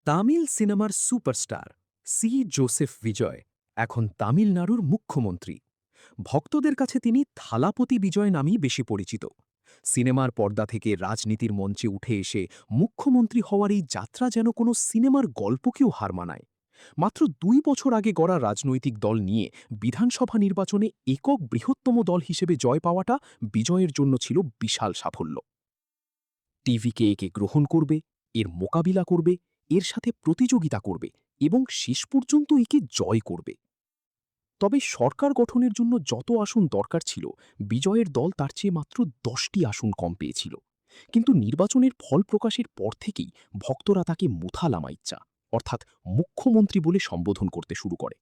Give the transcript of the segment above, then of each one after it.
তামিল সিনেমার superstar C Joseph বিজয় এখন তামিলনাড়ুর মুখ্যমন্ত্রী। ভক্তদের কাছে তিনি থালাপতি বিজয় নামেই বেশি পরিচিত। সিনেমার পর্দা থেকে রাজনীতির মঞ্চে উঠে এসে মুখ্যমন্ত্রী হওয়ার এই যাত্রা যেন কোনো সিনেমার গল্পকেও হার মানায়। মাত্র ২ বছর আগে গড়া রাজনৈতিক দল নিয়ে বিধানসভা নির্বাচনে একক বৃহত্তম দল হিসেবে জয় পাওয়াটা বিজয়ের জন্য ছিল বিশাল সাফল্য। টিভিকে একে গ্রহণ করবে, এর মোকাবিলা করবে, এর সাথে প্রতিযোগিতা করবে এবং শেষ পর্যন্ত একে জয় করবে। তবে সরকার গঠনের জন্য যত আসন দরকার ছিল, বিজয়ের দল তার চেয়ে মাত্র ১০টি আসন কম পেয়েছিল। কিন্তু নির্বাচনের ফল প্রকাশের পর থেকেই ভক্তরা তাকে মুথালামাইচ্চা অর্থাৎ মুখ্যমন্ত্রী বলে সম্বোধন করতে শুরু করে।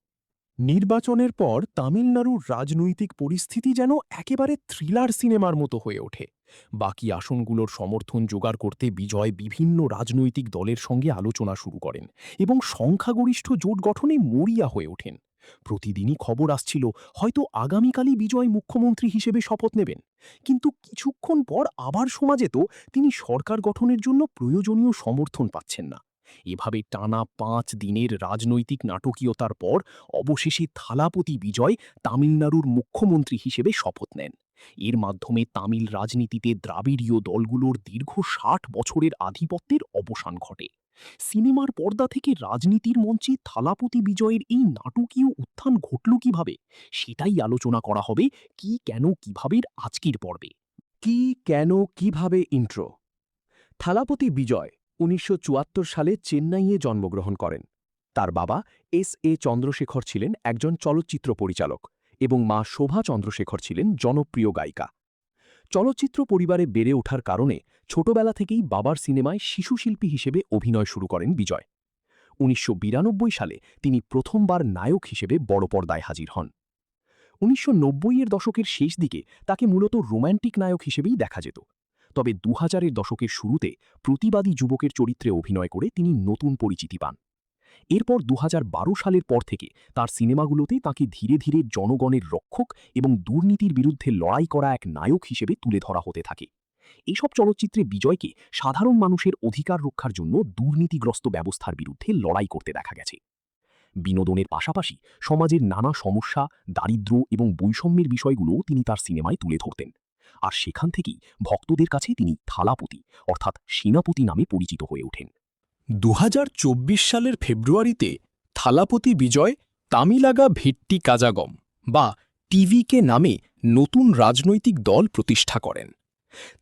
নির্বাচনের পর তামিলনাড়ুর রাজনৈতিক পরিস্থিতি যেন একেবারে থ্রিলার সিনেমার মতো হয়ে ওঠে। বাকি আসনগুলোর সমর্থন জোগাড় করতে বিজয় বিভিন্ন রাজনৈতিক দলের সঙ্গে আলোচনা শুরু করেন এবং সংখ্যাগরিষ্ঠ জোট গঠনে মরিয়া হয়ে ওঠেন। প্রতিদিনই খবর আসছিল হয়তো আগামীকালই বিজয় মুখ্যমন্ত্রী হিসেবে শপথ নেবেন। কিন্তু কিছুক্ষণ পর আবার শোনা যেত তিনি সরকার গঠনের জন্য প্রয়োজনীয় সমর্থন পাচ্ছেন না। এভাবে টানা ৫ দিনের রাজনৈতিক নাটকীয়তার পর অবশেষে থালাপতি বিজয় তামিলনাড়ুর মুখ্যমন্ত্রী হিসেবে শপথ নেন। এর মাধ্যমে তামিল রাজনীতিতে দ্রাবিড়ীয় দলগুলোর দীর্ঘ ৬০ বছরের আধিপত্যের অবসান ঘটে। সিনেমার পর্দা থেকে রাজনীতির মঞ্চে থালাপতি বিজয়ের এই নাটকীয় উত্থান ঘটল কিভাবে, সেটাই আলোচনা করা হবে কি কেন কিভাবের আজকের পর্বে। কি কেন কিভাবে ইন্ট্রো। থালাপতি বিজয় ১৯৭৪ সালে চেন্নাইয়ে জন্মগ্রহণ করেন। তার বাবা এস চন্দ্রশেখর ছিলেন একজন চলচ্চিত্র পরিচালক এবং মা শোভা চন্দ্রশেখর ছিলেন জনপ্রিয় গায়িকা। চলচ্চিত্র পরিবারে বেড়ে ওঠার কারণে ছোটবেলা থেকেই বাবার সিনেমায় শিশুশিল্পী হিসেবে অভিনয় শুরু করেন বিজয়। ১৯৯২ সালে তিনি প্রথমবার নায়ক হিসেবে বড় পর্দায় হাজির হন। ১৯৯০-এর দশকের শেষ দিকে তাকে মূলত রোম্যান্টিক নায়ক হিসেবেই দেখা যেত। তবে ২০০০-এর দশকের শুরুতে প্রতিবাদী যুবকের চরিত্রে অভিনয় করে তিনি নতুন পরিচিতি পান। এরপর ২০১২ সালের পর থেকে তার সিনেমাগুলোতে তাকে ধীরে ধীরে জনগণের রক্ষক এবং দুর্নীতির বিরুদ্ধে লড়াই করা এক নায়ক হিসেবে তুলে ধরা হতে থাকে। এসব চলচ্চিত্রে বিজয়কে সাধারণ মানুষের অধিকার রক্ষার জন্য দুর্নীতিগ্রস্ত ব্যবস্থার বিরুদ্ধে লড়াই করতে দেখা গেছে। বিনোদনের পাশাপাশি সমাজের নানা সমস্যা, দারিদ্র্য এবং বৈষম্যের বিষয়গুলোও তিনি তার সিনেমায় তুলে ধরতেন। আর সেখান থেকেই ভক্তদের কাছে তিনি থালাপতি অর্থাৎ সেনাপতি নামে পরিচিত হয়ে ওঠেন। ২০২৪ সালের ফেব্রুয়ারিতে থালাপতি বিজয় তামিলাগা ভিট্টি কাজাগম বা টিভিকে নামে নতুন রাজনৈতিক দল প্রতিষ্ঠা করেন।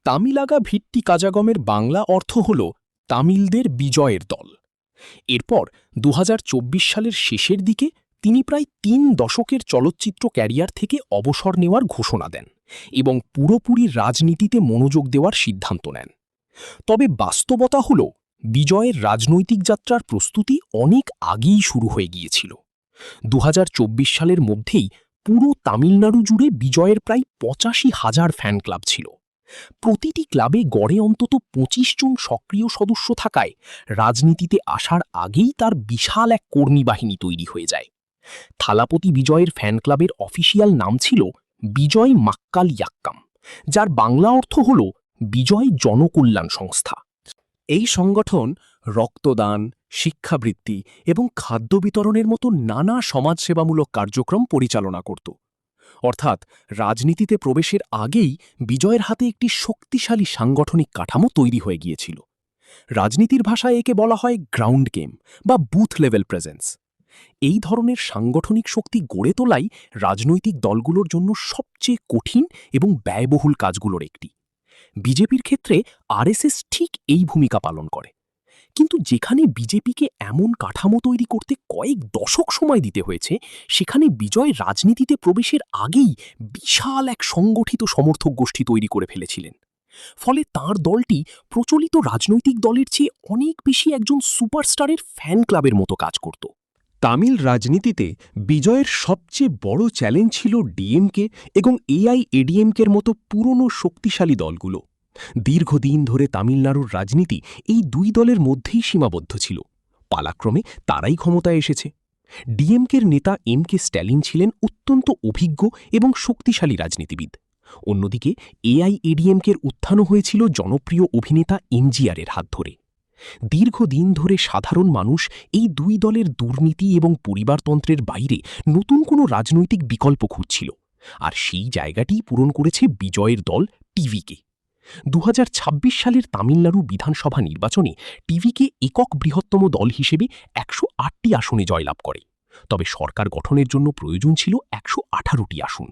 তামিলাগা ভিট্টি কাজাগমের বাংলা অর্থ হল তামিলদের বিজয়ের দল। এরপর ২০২৪ সালের শেষের দিকে তিনি প্রায় ৩ দশকের চলচ্চিত্র ক্যারিয়ার থেকে অবসর নেওয়ার ঘোষণা দেন এবং পুরোপুরি রাজনীতিতে মনোযোগ দেওয়ার সিদ্ধান্ত নেন। তবে বাস্তবতা হল বিজয়ের রাজনৈতিক যাত্রার প্রস্তুতি অনেক আগেই শুরু হয়ে গিয়েছিল। ২০২৪ সালের মধ্যেই পুরো তামিলনাড়ু জুড়ে বিজয়ের প্রায় ৮৫,০০০ ফ্যান ক্লাব ছিল। প্রতিটি ক্লাবে গড়ে অন্তত ২৫ জন সক্রিয় সদস্য থাকায় রাজনীতিতে আসার আগেই তার বিশাল এক কর্মী বাহিনী তৈরি হয়ে যায়। থালাপতি বিজয়ের ফ্যান ক্লাবের অফিসিয়াল নাম ছিল বিজয় মাক্কাল ইয়াক্কাম, যার বাংলা অর্থ হল বিজয় জনকল্যাণ সংস্থা। এই সংগঠন রক্তদান, শিক্ষাবৃত্তি এবং খাদ্য বিতরণের মতো নানা সমাজসেবামূলক কার্যক্রম পরিচালনা করত। অর্থাৎ রাজনীতিতে প্রবেশের আগেই বিজয়ের হাতে একটি শক্তিশালী সাংগঠনিক কাঠামো তৈরি হয়ে গিয়েছিল। রাজনীতির ভাষায় একে বলা হয় গ্রাউন্ড গেম বা বুথ লেভেল প্রেজেন্স। এই ধরনের সাংগঠনিক শক্তি গড়ে তোলাই রাজনৈতিক দলগুলোর জন্য সবচেয়ে কঠিন এবং ব্যয়বহুল কাজগুলোর একটি। বিজেপির ক্ষেত্রে আরএসএস ঠিক এই ভূমিকা পালন করে। কিন্তু যেখানে বিজেপিকে এমন কাঠামো তৈরি করতে কয়েক দশক সময় দিতে হয়েছে, সেখানে বিজয় রাজনীতিতে প্রবেশের আগেই বিশাল এক সংগঠিত সমর্থক গোষ্ঠী তৈরি করে ফেলেছিলেন। ফলে তাঁর দলটি প্রচলিত রাজনৈতিক দলের চেয়ে অনেক বেশি একজন সুপারস্টারের ফ্যান ক্লাবের মতো কাজ করত। তামিল রাজনীতিতে বিজয়ের সবচেয়ে বড় চ্যালেঞ্জ ছিল ডিএমকে এবং এআইএডিএমকের মতো পুরনো শক্তিশালী দলগুলো। দীর্ঘদিন ধরে তামিলনাড়ুর রাজনীতি এই দুই দলের মধ্যেই সীমাবদ্ধ ছিল। পালাক্রমে তারাই ক্ষমতায় এসেছে। ডিএমকের নেতা এম.কে. স্ট্যালিন ছিলেন অত্যন্ত অভিজ্ঞ এবং শক্তিশালী রাজনীতিবিদ। অন্যদিকে এআইএডিএমকের উত্থানও হয়েছিল জনপ্রিয় অভিনেতা এমজিআরের হাত ধরে। দীর্ঘদিন ধরে সাধারণ মানুষ এই দুই দলের দুর্নীতি এবং পরিবারতন্ত্রের বাইরে নতুন কোনো রাজনৈতিক বিকল্প খুঁজছিল, আর সেই জায়গাটিই পূরণ করেছে বিজয়ের দল টিভিকে। ২০২৬ সালের তামিলনাড়ু বিধানসভা নির্বাচনে টিভিকে একক বৃহত্তম দল হিসেবে ১০৮টি আসনে জয়লাভ করে। তবে সরকার গঠনের জন্য প্রয়োজন ছিল ১১৮টি আসন।